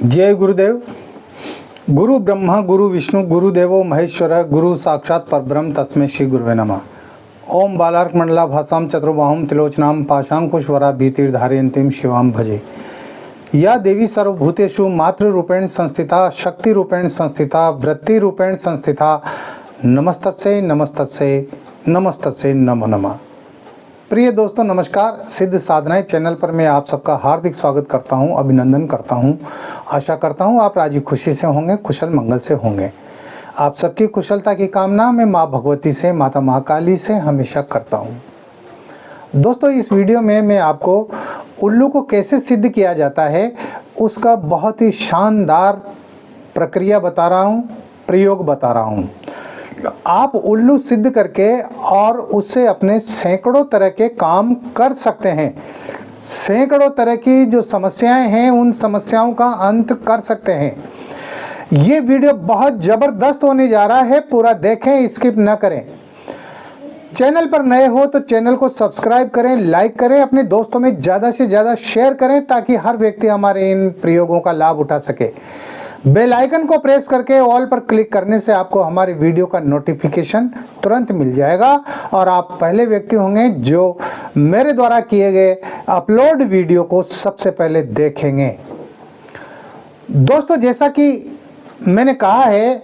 जय गुरुदेव। गुरु ब्रह्मा गुरु विष्णु गुरुदेवो महेश्वर गुरु साक्षात परब्रह्म तस्मै श्री गुरुवे नमः। ओम बालार्क मंडला भासाम चतुर्बाहुम त्रिलोचनाम पाशांकुशवरा भीतिर्धारयन्तीं शिवाम भजे। या देवी सर्वभूतेषु मातृ रूपेण संस्थिता शक्ति रूपेण संस्थिता वृत्ति रूपेण संस्थिता नमस्तस्यै नमस्तस्यै नमस्तस्यै नमो नमः। प्रिय दोस्तों नमस्कार। सिद्ध साधनाएं चैनल पर मैं आप सबका हार्दिक स्वागत करता हूं, अभिनंदन करता हूं। आशा करता हूं आप राजी खुशी से होंगे, कुशल मंगल से होंगे। आप सबकी कुशलता की कामना मैं माँ भगवती से, माता महाकाली से हमेशा करता हूं। दोस्तों इस वीडियो में मैं आपको उल्लू को कैसे सिद्ध किया जाता है उसका बहुत ही शानदार प्रक्रिया बता रहा हूँ, प्रयोग बता रहा हूँ। आप उल्लू सिद्ध करके और उससे अपने सैकड़ों तरह के काम कर सकते हैं। सैकड़ों तरह की जो समस्याएं हैं उन समस्याओं का अंत कर सकते हैं। ये वीडियो बहुत ज़बरदस्त होने जा रहा है, पूरा देखें, स्किप ना करें। चैनल पर नए हो तो चैनल को सब्सक्राइब करें, लाइक करें, अपने दोस्तों में ज़्यादा से ज़्यादा शेयर करें ताकि हर व्यक्ति हमारे इन प्रयोगों का लाभ उठा सके। बेल आइकन को प्रेस करके ऑल पर क्लिक करने से आपको हमारी वीडियो का नोटिफिकेशन तुरंत मिल जाएगा और आप पहले व्यक्ति होंगे जो मेरे द्वारा किए गए अपलोड वीडियो को सबसे पहले देखेंगे। दोस्तों जैसा कि मैंने कहा है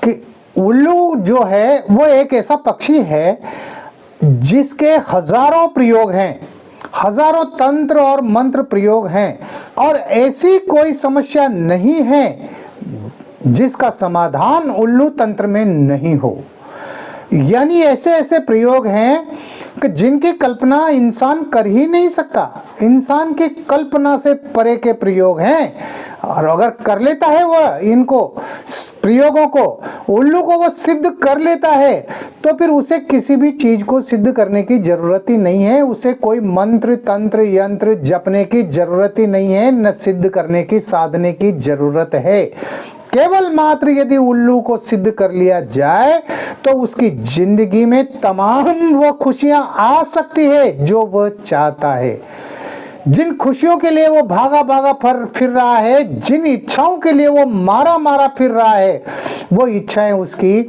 कि उल्लू जो है वो एक ऐसा पक्षी है जिसके हजारों प्रयोग हैं, हजारों तंत्र और मंत्र प्रयोग हैं और ऐसी कोई समस्या नहीं है जिसका समाधान उल्लू तंत्र में नहीं हो। यानी ऐसे ऐसे प्रयोग हैं कि जिनकी कल्पना इंसान कर ही नहीं सकता। इंसान की कल्पना से परे के प्रयोग हैं और अगर कर लेता है वह इनको प्रयोगों को, उल्लू को वह सिद्ध कर लेता है तो फिर उसे किसी भी चीज को सिद्ध करने की जरूरत ही नहीं है। उसे कोई मंत्र तंत्र यंत्र जपने की जरूरत ही नहीं है, न सिद्ध करने की साधने की जरूरत है। केवल मात्र यदि उल्लू को सिद्ध कर लिया जाए तो उसकी जिंदगी में तमाम वो खुशियां आ सकती है जो वह चाहता है। जिन खुशियों के लिए वो भागा भागा फिर रहा है, जिन इच्छाओं के लिए वो मारा मारा फिर रहा है, वो इच्छाएं उसकी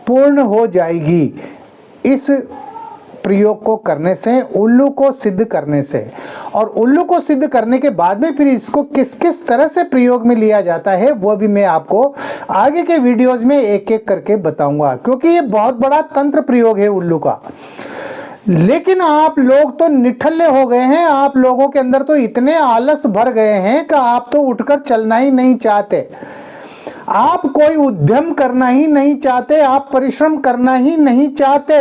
पूर्ण हो जाएगी इस प्रयोग को करने से, उल्लू को सिद्ध करने से। और उल्लू को सिद्ध करने के बाद में फिर इसको किस किस तरह से प्रयोग में लिया जाता है वो भी मैं आपको आगे के वीडियोस में एक एक करके बताऊंगा, क्योंकि ये बहुत बड़ा तंत्र प्रयोग है उल्लू का। लेकिन आप लोग तो निठल्ले हो गए हैं, आप लोगों के अंदर तो इतने आलस भर गए हैं कि आप तो उठकर चलना ही नहीं चाहते, आप कोई उद्यम करना ही नहीं चाहते, आप परिश्रम करना ही नहीं चाहते।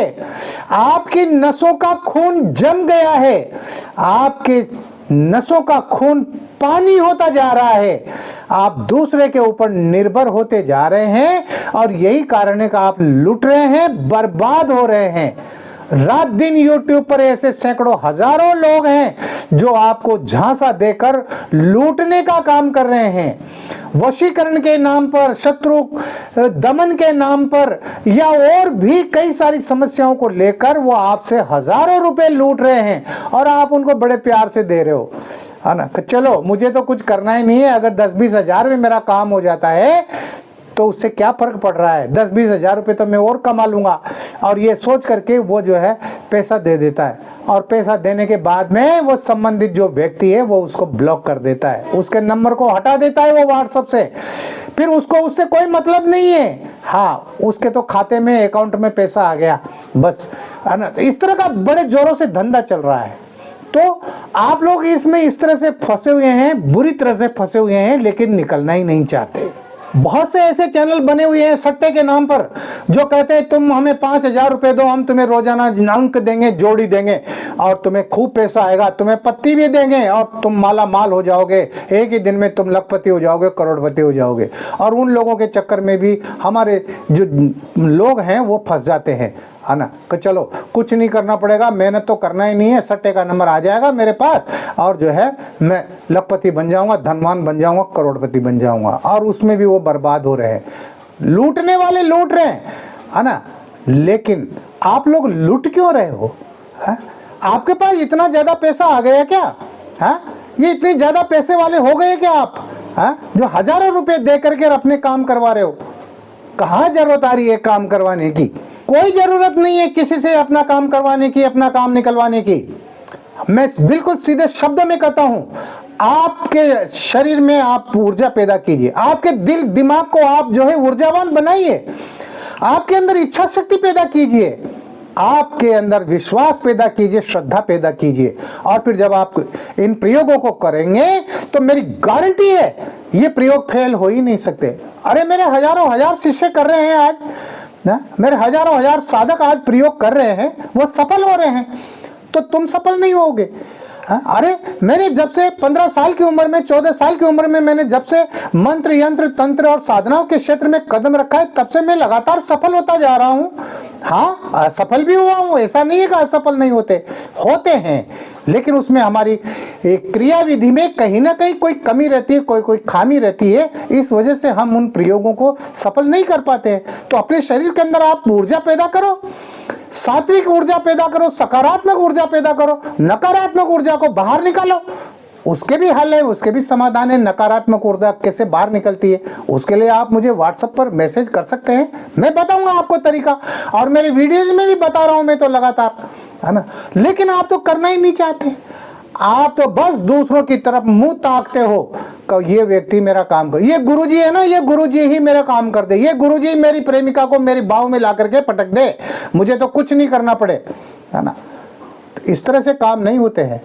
आपकी नसों का खून जम गया है, आपके नसों का खून पानी होता जा रहा है, आप दूसरे के ऊपर निर्भर होते जा रहे हैं और यही कारण है कि आप लुट रहे हैं, बर्बाद हो रहे हैं। रात दिन YouTube पर ऐसे सैकड़ों हजारों लोग हैं जो आपको झांसा देकर लूटने का काम कर रहे हैं। वशीकरण के नाम पर, शत्रु दमन के नाम पर या और भी कई सारी समस्याओं को लेकर वो आपसे हजारों रुपए लूट रहे हैं और आप उनको बड़े प्यार से दे रहे हो, है ना। चलो मुझे तो कुछ करना ही नहीं है, अगर 10-20 हजार में मेरा काम हो जाता है तो उससे क्या फर्क पड़ रहा है, 10-20 हजार रुपये तो मैं और कमा लूंगा। और ये सोच करके वो जो है पैसा दे देता है और पैसा देने के बाद में वो संबंधित जो व्यक्ति है वो उसको ब्लॉक कर देता है, उसके नंबर को हटा देता है वो व्हाट्सएप से। फिर उसको उससे कोई मतलब नहीं है, हाँ उसके तो खाते में, अकाउंट में पैसा आ गया बस, है ना। तो इस तरह का बड़े जोरों से धंधा चल रहा है। तो आप लोग इसमें इस तरह से फंसे हुए हैं, बुरी तरह से फंसे हुए हैं, लेकिन निकलना ही नहीं चाहते। बहुत से ऐसे चैनल बने हुए हैं सट्टे के नाम पर जो कहते हैं तुम हमें 5,000 रुपए दो, हम तुम्हें रोजाना अंक देंगे, जोड़ी देंगे और तुम्हें खूब पैसा आएगा, तुम्हें पत्ती भी देंगे और तुम माला माल हो जाओगे, एक ही दिन में तुम लखपति हो जाओगे, करोड़पति हो जाओगे। और उन लोगों के चक्कर में भी हमारे जो लोग हैं वो फंस जाते हैं, है ना। कि चलो कुछ नहीं करना पड़ेगा, मेहनत तो करना ही नहीं है, सट्टे का नंबर आ जाएगा मेरे पास और जो है मैं लखपति बन जाऊंगा, धनवान बन जाऊंगा, करोड़पति बन जाऊंगा। और उसमें भी वो बर्बाद हो रहे हैं, लूटने वाले लूट रहे हैं, है ना। लेकिन आप लोग लूट क्यों रहे हो, है? आपके पास इतना ज्यादा पैसा आ गया क्या, है? ये इतने ज्यादा पैसे वाले हो गए क्या आप? हाँ, जो हजारों रुपए दे करके अपने काम करवा रहे हो, कहाँ जरूरत आ रही है काम करवाने की? कोई जरूरत नहीं है किसी से अपना काम करवाने की, अपना काम निकलवाने की। मैं बिल्कुल सीधे शब्दों में कहता हूं, आपके शरीर में आप ऊर्जा पैदा कीजिए, आपके दिल दिमाग को आप जो है ऊर्जावान बनाइए, आपके अंदर इच्छा शक्ति पैदा कीजिए, आपके अंदर विश्वास पैदा कीजिए, श्रद्धा पैदा कीजिए। और फिर जब आप इन प्रयोगों को करेंगे तो मेरी गारंटी है ये प्रयोग फेल हो ही नहीं सकते। अरे मेरे हजारों हजार शिष्य कर रहे हैं आज ना, मेरे हजारों हजार साधक आज प्रयोग कर रहे हैं, वो सफल हो रहे हैं, तो तुम सफल नहीं होगे? अरे मैंने जब से 15 साल की उम्र में, 14 साल की उम्र में मैंने जब से मंत्र यंत्र तंत्र और साधनाओं के क्षेत्र में कदम रखा है, तब से मैं लगातार सफल होता जा रहा हूं। हाँ, असफल भी हुआ हूं, ऐसा नहीं है कि असफल नहीं होते हैं, लेकिन उसमें हमारी क्रिया विधि में कहीं ना कहीं कोई कमी रहती है, कोई खामी रहती है, इस वजह से हम उन प्रयोगों को सफल नहीं कर पाते हैं। तो अपने शरीर के अंदर आप ऊर्जा पैदा करो, सात्विक ऊर्जा पैदा करो, सकारात्मक ऊर्जा पैदा करो, नकारात्मक ऊर्जा को बाहर निकालो। उसके भी हल है, उसके भी समाधान है। नकारात्मक ऊर्जा कैसे बाहर निकलती है, उसके लिए आप मुझे व्हाट्सएप पर मैसेज कर सकते हैं, मैं बताऊंगा आपको तरीका, और मेरे वीडियोज में भी बता रहा हूं मैं तो लगातार, है ना। लेकिन आप तो करना ही नहीं चाहते, आप तो बस दूसरों की तरफ मुंह ताकते हो कि ये व्यक्ति मेरा काम कर, ये गुरुजी है ना, ये गुरुजी ही मेरा काम कर दे, ये गुरुजी मेरी प्रेमिका को मेरी बाहों में ला करके पटक दे, मुझे तो कुछ नहीं करना पड़े, है ना। तो इस तरह से काम नहीं होते हैं,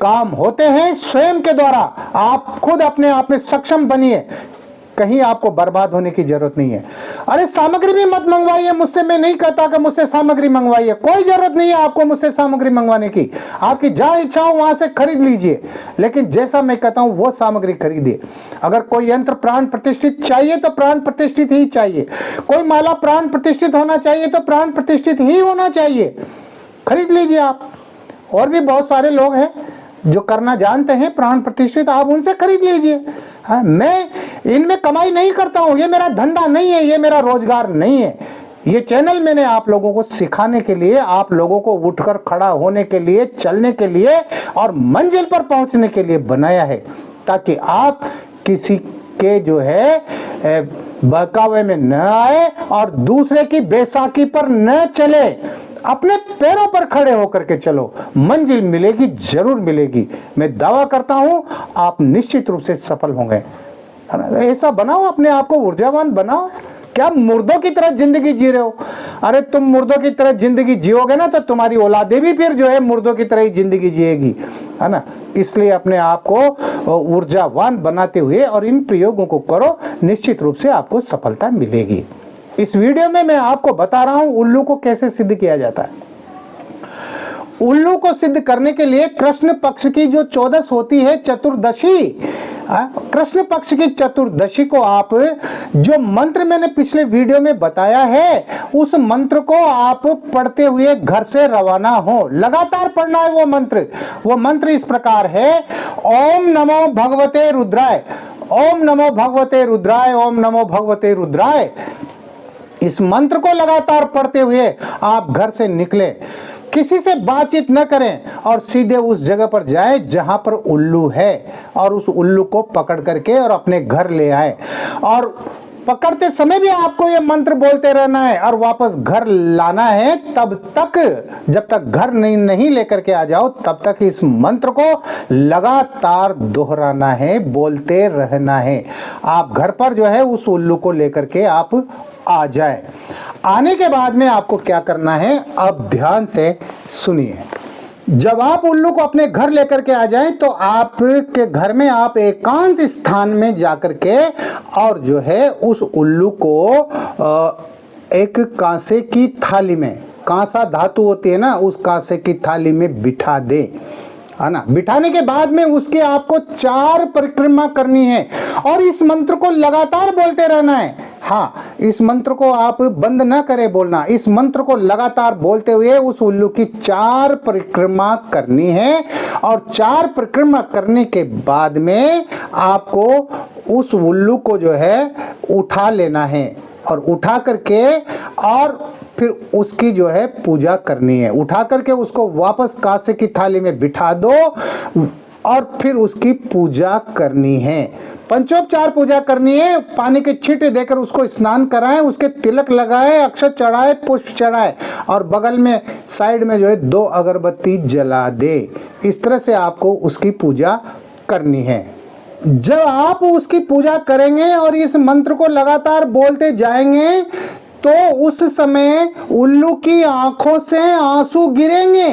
काम होते हैं स्वयं के द्वारा। आप खुद अपने आप में सक्षम बनिए, कहीं आपको बर्बाद होने की जरूरत नहीं है। अरे सामग्री भी मत मंगवाइए मुझसे, मैं नहीं कहता कि मुझसे सामग्री मंगवाइए, कोई जरूरत नहीं है आपको मुझसे सामग्री मंगवाने की, आपकी जहां इच्छा हो वहां से खरीद लीजिए, लेकिन जैसा मैं कहता हूं वो सामग्री खरीदिए। अगर कोई यंत्र प्राण प्रतिष्ठित चाहिए तो प्राण प्रतिष्ठित ही चाहिए, कोई माला प्राण प्रतिष्ठित होना चाहिए तो प्राण प्रतिष्ठित ही होना चाहिए, खरीद लीजिए आप। और भी बहुत सारे लोग हैं जो करना जानते हैं प्राण प्रतिष्ठित, आप उनसे खरीद लीजिए। हाँ, मैं इनमें कमाई नहीं करता हूं, ये मेरा धंधा नहीं है, ये मेरा रोजगार नहीं है। ये चैनल मैंने आप लोगों को सिखाने के लिए, आप लोगों को उठकर खड़ा होने के लिए, चलने के लिए और मंजिल पर पहुंचने के लिए बनाया है, ताकि आप किसी के जो है बहकावे में न आए और दूसरे की बैसाखी पर न चले, अपने पैरों पर खड़े होकर के चलो, मंजिल मिलेगी, जरूर मिलेगी। मैं दावा करता हूं आप निश्चित रूप से सफल होंगे। ऐसा बनाओ, अपने आप को ऊर्जावान बनाओ। क्या मुर्दों की तरह जिंदगी जी रहे हो? अरे तुम मुर्दों की तरह जिंदगी जियोगे ना तो तुम्हारी औलादे भी फिर जो है मुर्दों की तरह ही जिंदगी जिएगी, है ना। इसलिए अपने आप को ऊर्जावान बनाते हुए और इन प्रयोगों को करो, निश्चित रूप से आपको सफलता मिलेगी। इस वीडियो में मैं आपको बता रहा हूं उल्लू को कैसे सिद्ध किया जाता है। उल्लू को सिद्ध करने के लिए कृष्ण पक्ष की जो 14 होती है चतुर्दशी, कृष्ण पक्ष की चतुर्दशी को आप, जो मंत्र मैंने पिछले वीडियो में बताया है, उस मंत्र को आप पढ़ते हुए घर से रवाना हो, लगातार पढ़ना है वो मंत्र। वो मंत्र इस प्रकार है, ओम नमो भगवते रुद्राय, ओम नमो भगवते रुद्राय, ओम नमो भगवते रुद्राय। इस मंत्र को लगातार पढ़ते हुए आप घर से निकले, किसी से बातचीत न करें और सीधे उस जगह पर जाएं जहां पर उल्लू है, और उस उल्लू को पकड़ करके और अपने घर ले आए। और पकड़ते समय भी आपको ये मंत्र बोलते रहना है और वापस घर लाना है, तब तक जब तक घर नहीं लेकर के आ जाओ, तब तक इस मंत्र को लगातार दोहराना है, बोलते रहना है। आप घर पर जो है उस उल्लू को लेकर के आप आ जाए। आने के बाद में आपको क्या करना है, अब ध्यान से सुनिए। जब आप उल्लू को अपने घर लेकर के आ जाएं तो आपके घर में आप एकांत स्थान में जाकर के और जो है उस उल्लू को एक कांसे की थाली में, कांसा धातु होती है ना, उस कांसे की थाली में बिठा दे, है ना। बिठाने के बाद में उसके आपको 4 परिक्रमा करनी है और इस मंत्र को लगातार बोलते रहना है। हाँ, इस मंत्र को आप बंद ना करें बोलना, इस मंत्र को लगातार बोलते हुए उस उल्लू की 4 परिक्रमा करनी है। और 4 परिक्रमा करने के बाद में आपको उस उल्लू को जो है उठा लेना है और उठा करके और फिर उसकी जो है पूजा करनी है। उठा करके उसको वापस कांसे की थाली में बिठा दो, और फिर उसकी पूजा करनी है, पंचोपचार पूजा करनी है। पानी के छींटे देकर उसको स्नान कराएं, उसके तिलक लगाएं, अक्षत चढ़ाए, पुष्प चढ़ाए और बगल में साइड में जो है 2 अगरबत्ती जला दे। इस तरह से आपको उसकी पूजा करनी है। जब आप उसकी पूजा करेंगे और इस मंत्र को लगातार बोलते जाएंगे तो उस समय उल्लू की आंखों से आंसू गिरेंगे।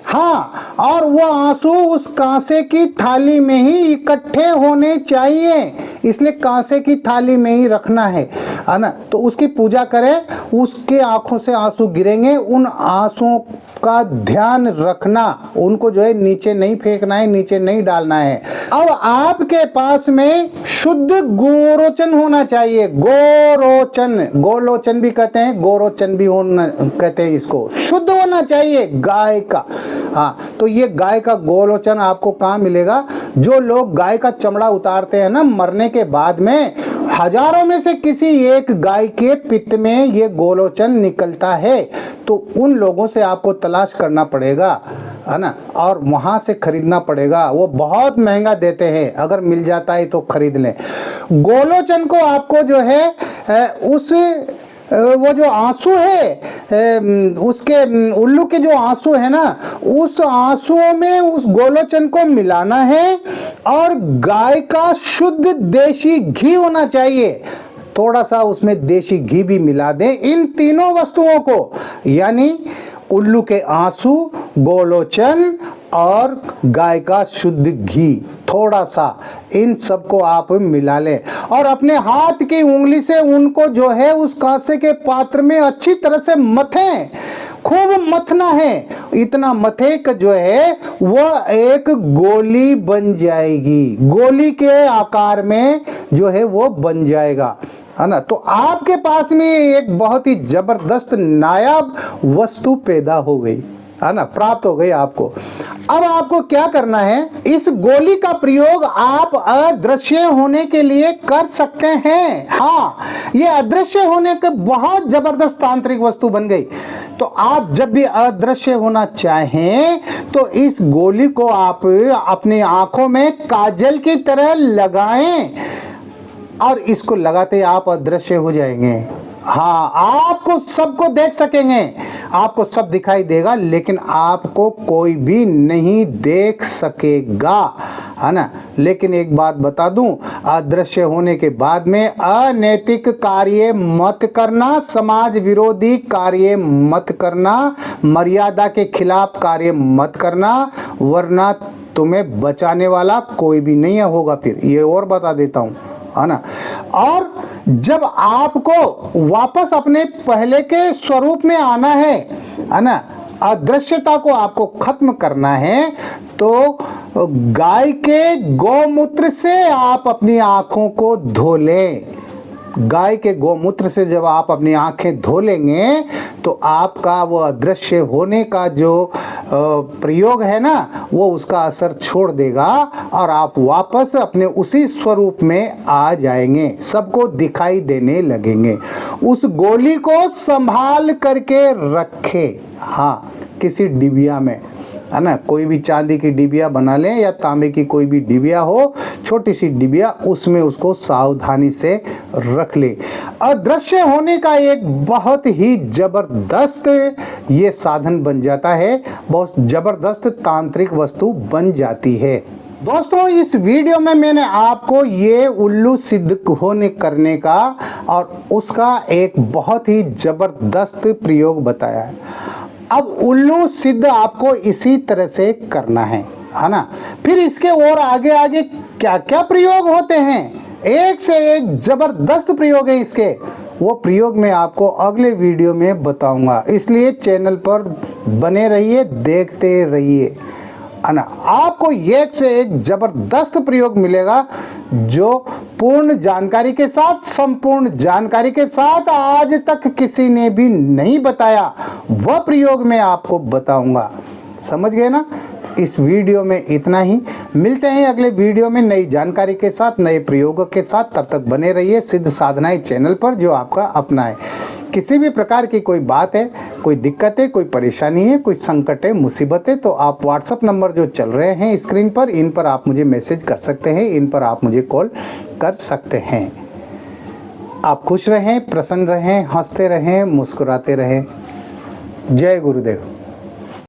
हाँ, और वो आंसू उस कांसे की थाली में ही इकट्ठे होने चाहिए, इसलिए कांसे की थाली में ही रखना है ना। तो उसकी पूजा करें, उसके आंखों से आंसू गिरेंगे, उन आंसुओं का ध्यान रखना, उनको जो है नीचे नहीं फेंकना है, नीचे नहीं डालना है। अब आपके पास में शुद्ध गोरोचन होना चाहिए। गोरोचन, गोलोचन भी कहते हैं, गोरोचन भी होना कहते हैं इसको। शुद्ध होना चाहिए गाय का। हाँ, तो ये गाय का गोलोचन आपको कहाँ मिलेगा? जो लोग गाय का चमड़ा उतारते हैं ना मरने के बाद में, हजारों में से किसी एक गाय के पित्त में ये गोलोचन निकलता है। तो उन लोगों से आपको तलाश करना पड़ेगा, है ना, और वहाँ से खरीदना पड़ेगा। वो बहुत महंगा देते हैं, अगर मिल जाता है तो खरीद लें। गोलोचन को आपको जो है उस वो जो आंसू है उसके उल्लू के जो आंसू है ना, उस आंसुओं में उस गोलोचन को मिलाना है और गाय का शुद्ध देशी घी होना चाहिए। थोड़ा सा उसमें देशी घी भी मिला दें। इन तीनों वस्तुओं को, यानी उल्लू के आंसू, गोलोचन और गाय का शुद्ध घी, थोड़ा सा इन सबको आप मिला लें और अपने हाथ की उंगली से उनको जो है उस कांसे के पात्र में अच्छी तरह से मथें। खूब मथना है, इतना मथे कि जो है वह एक गोली बन जाएगी, गोली के आकार में जो है वो बन जाएगा, है ना। तो आपके पास में एक बहुत ही जबरदस्त नायाब वस्तु पैदा हो गई, है ना, प्राप्त हो गई आपको। अब आपको क्या करना है, इस गोली का प्रयोग आप अदृश्य होने के लिए कर सकते हैं। हाँ, ये अदृश्य होने के बहुत जबरदस्त तांत्रिक वस्तु बन गई। तो आप जब भी अदृश्य होना चाहें तो इस गोली को आप अपनी आंखों में काजल की तरह लगाएं और इसको लगाते आप अदृश्य हो जाएंगे। हाँ, आपको सबको देख सकेंगे, आपको सब दिखाई देगा, लेकिन आपको कोई भी नहीं देख सकेगा, है ना। लेकिन एक बात बता दूं, अदृश्य होने के बाद में अनैतिक कार्य मत करना, समाज विरोधी कार्य मत करना, मर्यादा के खिलाफ कार्य मत करना, वरना तुम्हें बचाने वाला कोई भी नहीं होगा। फिर ये और बता देता हूं, है ना। और जब आपको वापस अपने पहले के स्वरूप में आना है ना, अदृश्यता को आपको खत्म करना है, तो गाय के गौमूत्र से आप अपनी आंखों को धो लें। गाय के गौमूत्र से जब आप अपनी आंखें धो लेंगे तो आपका वो अदृश्य होने का जो प्रयोग है ना, वो उसका असर छोड़ देगा और आप वापस अपने उसी स्वरूप में आ जाएंगे, सबको दिखाई देने लगेंगे। उस गोली को संभाल करके रखें, हाँ, किसी डिबिया में, है ना। कोई भी चांदी की डिबिया बना लें या तांबे की कोई भी डिबिया हो, छोटी सी डिबिया, उसमें उसको सावधानी से रख ले। अदृश्य होने का एक बहुत ही जबरदस्त ये साधन बन जाता है, बहुत जबरदस्त तांत्रिक वस्तु बन जाती है। दोस्तों, इस वीडियो में मैंने आपको ये उल्लू सिद्ध होने करने का और उसका एक बहुत ही जबरदस्त प्रयोग बताया है। अब उल्लू सिद्ध आपको इसी तरह से करना है ना। फिर इसके और आगे आगे क्या क्या प्रयोग होते हैं, एक से एक जबरदस्त प्रयोग है इसके, वो प्रयोग मैं आपको अगले वीडियो में बताऊंगा। इसलिए चैनल पर बने रहिए, देखते रहिए, है ना। आपको एक से एक जबरदस्त प्रयोग मिलेगा जो पूर्ण जानकारी के साथ, संपूर्ण जानकारी के साथ आज तक किसी ने भी नहीं बताया, वह प्रयोग मैं आपको बताऊंगा। समझ गए ना? इस वीडियो में इतना ही। मिलते हैं अगले वीडियो में नई जानकारी के साथ, नए प्रयोगों के साथ। तब तक बने रहिए सिद्ध साधनाएं चैनल पर, जो आपका अपना है। किसी भी प्रकार की कोई बात है, कोई दिक्कत है, कोई परेशानी है, कोई संकट है, मुसीबत है, तो आप व्हाट्सएप नंबर जो चल रहे हैं स्क्रीन पर, इन पर आप मुझे मैसेज कर सकते हैं, इन पर आप मुझे कॉल कर सकते हैं। आप खुश रहें, प्रसन्न रहें, हंसते रहें, मुस्कुराते रहें। जय गुरुदेव।